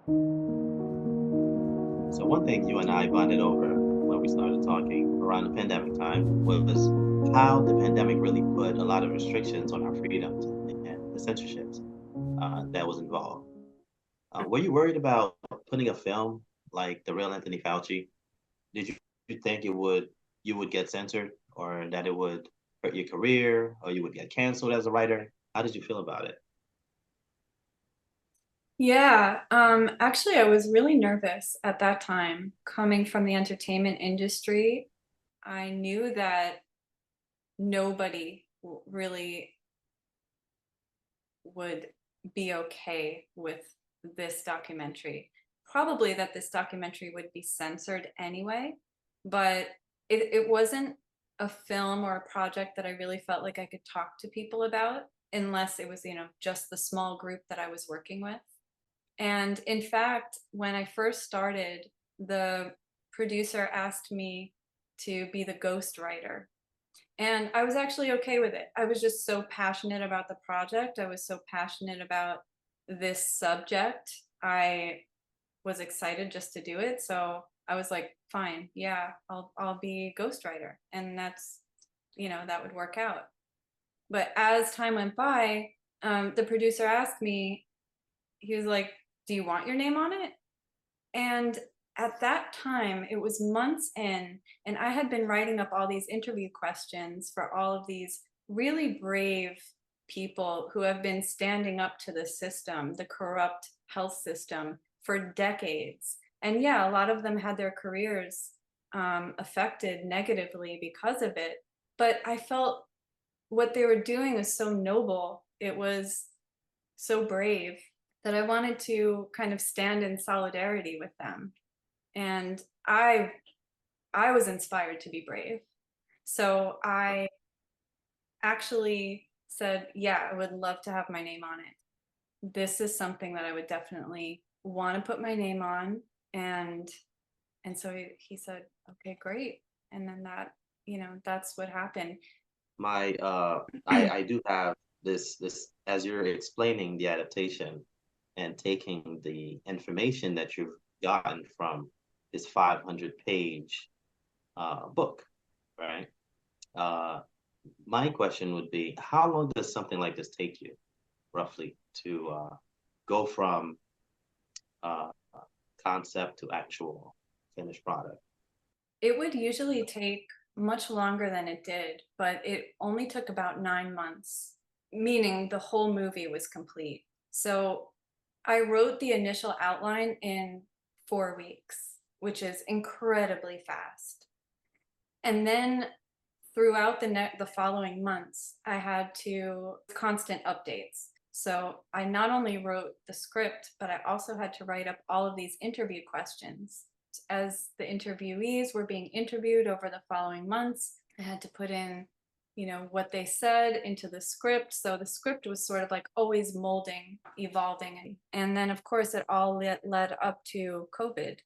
So one thing you and I bonded over when we started talking around the pandemic time was how the pandemic really put a lot of restrictions on our freedoms and the censorships that was involved. Were you worried about putting a film like the real Anthony Fauci? Did you think you would get censored or that it would hurt your career or you would get canceled as a writer? How did you feel about it? Yeah, actually, I was really nervous at that time. Coming from the entertainment industry, I knew that nobody really would be okay with this documentary. Probably that this documentary would be censored anyway, but it wasn't a film or a project that I really felt like I could talk to people about unless it was, just the small group that I was working with. And in fact, when I first started, the producer asked me to be the ghostwriter. And I was actually okay with it. I was just so passionate about the project. I was so passionate about this subject. I was excited just to do it. So I was like, fine, yeah, I'll be ghostwriter. And that would work out. But as time went by, the producer asked me, he was like, do you want your name on it? And at that time, it was months in, and I had been writing up all these interview questions for all of these really brave people who have been standing up to the system, the corrupt health system, for decades. And yeah, a lot of them had their careers affected negatively because of it. But I felt what they were doing was so noble. It was so brave that I wanted to kind of stand in solidarity with them. And I was inspired to be brave. So I actually said, yeah, I would love to have my name on it. This is something that I would definitely want to put my name on. And and so he said, okay, great. And then that's what happened. I do have this as you're explaining the adaptation and taking the information that you've gotten from this 500-page book, right? Uh, my question would be, how long does something like this take you, roughly, to go from uh, concept to actual finished product? It would usually take much longer than it did, but it only took about 9 months, meaning the whole movie was complete. So I wrote the initial outline in 4 weeks, which is incredibly fast. And then throughout the following months, I had to constant updates. So I not only wrote the script, but I also had to write up all of these interview questions. As the interviewees were being interviewed over the following months, I had to put in, what they said into the script. So the script was sort of like always molding, evolving. And then, of course, it all led up to COVID.